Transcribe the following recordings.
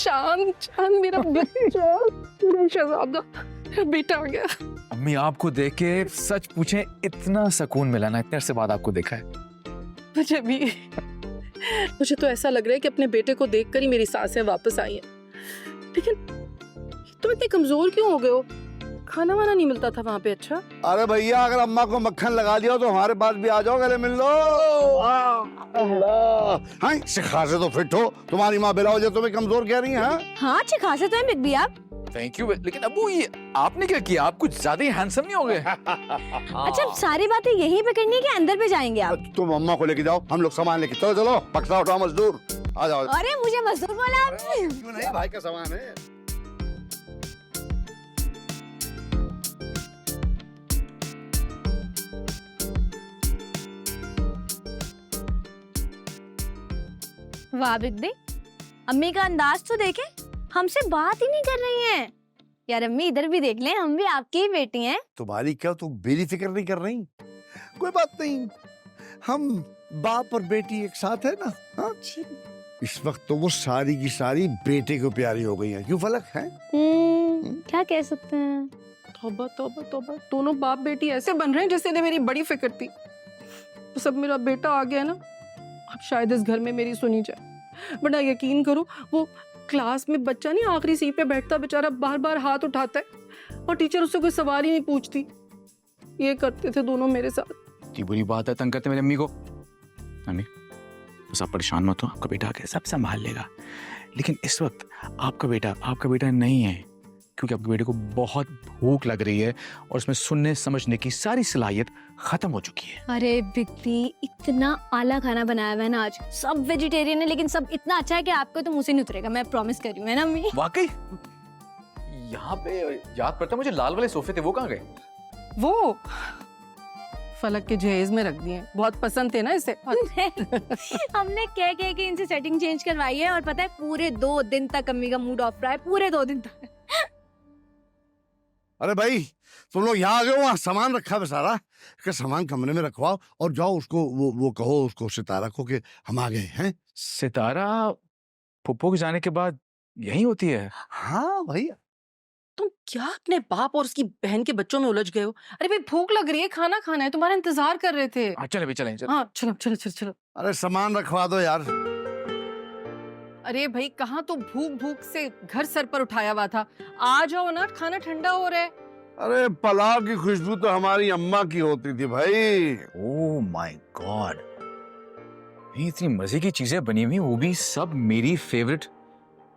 चांद चांद मेरा बच्चा, मेरा शहजादा, मेरा बेटा आ गया। अम्मी आपको देख के सच पूछे इतना सुकून मिला ना, इतने अरसे बाद आपको देखा है। मुझे भी, मुझे तो ऐसा लग रहा है कि अपने बेटे को देखकर ही मेरी सांसें वापस आई हैं। लेकिन तुम इतने कमजोर क्यों हो गए हो? खाना वाना नहीं मिलता था वहाँ पे? अच्छा अरे भैया, अगर अम्मा को मक्खन लगा लिया तो हमारे पास भी आ जाओ, गले मिल लो। हाँ, शिखा से तो फिट हो, तुम्हारी माँ बिलाओ जो तुम्हें कमजोर कह रही है। हाँ अच्छे खासे तो है बिग बी आप। थैंक यू, लेकिन अबू ये आपने क्या किया? आप कुछ ज्यादा ही हैंडसम नहीं हो गए? अच्छा सारी बातें यहीं पे करनी है कि अंदर पे जाएंगे आप? तुम अम्मा को लेके जाओ, हम लोग सामान लेके चलो। चलो बक्सा उठाओ मजदूर, आ जाओ। अरे मुझे मजदूर बोला आपने? क्यों नहीं, भाई का सामान है। वाह बिग बी, अम्मी का अंदाज तो देखे, हमसे बात ही नहीं कर रही हैं। यार अम्मी इधर भी देख लें, हम भी आपकी ही बेटी हैं। तुम्हारी क्या, तुम मेरी फिक्र नहीं कर रही? कोई बात नहीं, हम बाप और बेटी एक साथ है ना। हाँ? इस वक्त तो वो सारी की सारी बेटे को प्यारी हो गई है। क्यों फलक है? क्या कह सकते हैं। तौबा तौबा तौबा, दोनों बाप बेटी ऐसे बन रहे हैं जैसे मेरी बड़ी फिक्र थी। तो सब मेरा बेटा आ गया ना, अब शायद इस घर में मेरी सुनी जाए। बड़ा यकीन करो, वो क्लास में बच्चा नहीं आखिरी सीट पे बैठता, बेचारा बार बार हाथ उठाता है और टीचर उससे कोई सवाल ही नहीं पूछती। ये करते थे दोनों मेरे साथ। इतनी बुरी बात है, तंग करते मेरी अम्मी को। अम्मी बस आप परेशान मत हो, आपका बेटा आके सब संभाल लेगा। लेकिन इस वक्त आपका बेटा नहीं है, क्योंकि आपके बेटे को बहुत भूख लग रही है और उसमें सुनने समझने की सारी सलाहियत खत्म हो चुकी है। अरे बिग बी, इतना आला खाना बनाया हुआ है ना आज, सब वेजिटेरियन है लेकिन सब इतना अच्छा है कि आपको तो मुंह से नहीं उतरेगा, मैं प्रॉमिस कर रही हूँ, है ना अम्मी? वाकई यहाँ पे याद पड़ता मुझे, लाल वाले सोफे थे, वो कहाँ गए? वो फलक के जहेज में रख दिए, बहुत पसंद थे ना इसे। हमने कह के इनसे सेटिंग चेंज करवाई है और पता है पूरे 2 दिन तक अम्मी का मूड ऑफ रहा है, पूरे 2 दिन तक। अरे भाई, तुम लोग यहाँ आ गए, वहाँ सामान रखा है सारा, इसका सामान कमरे में रखवाओ और जाओ उसको वो कहो, उसको सितारा को कि हम आ गए हैं। सितारा फुप्पो के जाने के बाद यही होती है? हाँ भैया। तुम क्या अपने बाप और उसकी बहन के बच्चों में उलझ गए हो? अरे भाई भूख लग रही है, खाना खाना है, तुम्हारा इंतजार कर रहे थे। चले भी चले। हाँ चलो चलो चलो चलो। अरे सामान रखवा दो यार। अरे भाई कहाँ तो भूख भूख से घर सर पर उठाया हुआ था, आ जाओ ना, खाना ठंडा हो रहा है। अरे पुलाव की खुशबू तो हमारी अम्मा की होती थी भाई। ओह माय गॉड, इतनी मजे की चीजें बनी हुई, वो भी सब मेरी फेवरेट।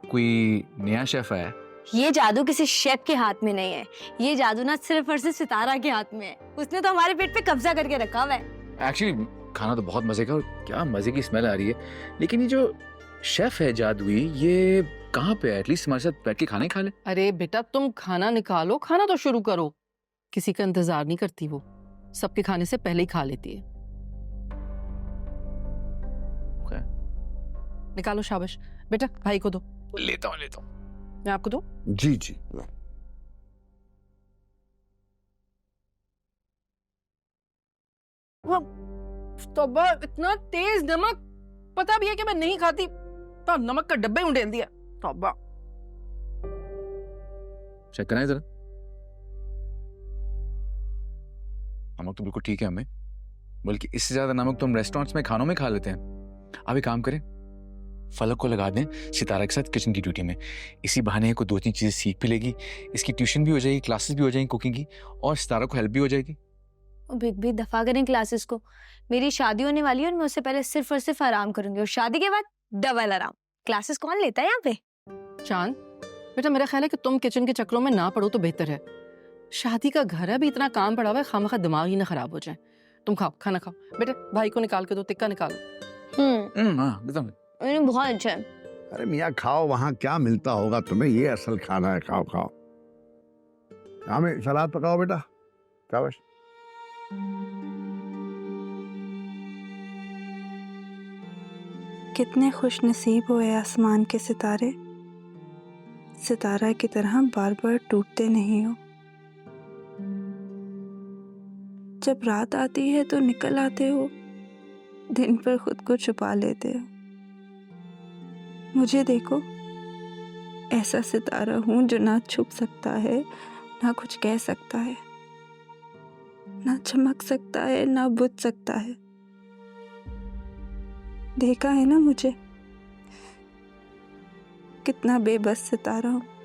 कोई नया शेफ है? ये जादू किसी शेफ के हाथ में नहीं है, ये जादू ना सिर्फ और सिर्फ सितारा के हाथ में है। उसने तो हमारे पेट पे कब्जा करके रखा हुआ है। एक्चुअली खाना तो बहुत मजे का, और क्या मजे की स्मेल आ रही है। लेकिन ये जो शेफ है जादुई, ये कहाँ पे है? एटलीस्ट हमारे साथ बैठ के खाना ही खा ले। अरे बेटा तुम खाना निकालो, खाना तो शुरू करो। किसी का इंतजार नहीं करती वो, सबके खाने से पहले ही खा लेती है। Okay. निकालो, शाबाश बेटा, भाई को दो। लेता हूँ। मैं आपको दूं? जी जी। तौबा, इतना तेज नमक, पता भी है कि मैं नहीं खाती, तो नमक का डब्बा ही उंडेल दिया। तौबा। चेक करना है जरा। नमक तो बिल्कुल ठीक है हमें, बल्कि इससे ज्यादा नमक तो हम रेस्टोरेंट्स में खानों में खा लेते हैं। आप एक काम करें, फलक को लगा दें सितारा के साथ किचन की ड्यूटी में। इसी बहाने को 2-3 चीजें सीख भी लेगी, इसकी ट्यूशन भी हो जाएगी, क्लासेस भी हो जाएंगी कुकिंग की, और सितारा को हेल्प भी हो जाएगी। बिग बी दफा करें क्लासेस को, मेरी शादी होने वाली है और मैं उससे पहले सिर्फ और सिर्फ आराम करूंगी, और शादी के बाद डबल आराम। क्लासेस कौन लेता है यहाँ पे? चांद बेटा, मेरा ख्याल है कि तुम किचन के चक्रों में ना पड़ो तो बेहतर है। शादी का घर है, अभी इतना काम पड़ा हुआ है, खामखा दिमाग ही ना खराब हो जाए। तुम खाओ, खाना खाओ। बेटा भाई को निकाल के दो, टिक्का निकालो। बहुत अच्छा है। अरे मियाँ खाओ, वहाँ क्या मिलता होगा तुम्हें, ये असल खाना है, खाओ खाओ। हमें सलाद पकाओ बेटा, शाबाश। कितने खुश नसीब हुए आसमान के सितारे, सितारा की तरह बार बार टूटते नहीं हो। जब रात आती है तो निकल आते हो, दिन पर खुद को छुपा लेते हो। मुझे देखो, ऐसा सितारा हूँ जो ना छुप सकता है, ना कुछ कह सकता है, ना चमक सकता है, ना बुझ सकता है। देखा है ना मुझे, कितना बेबस सितारा हूँ।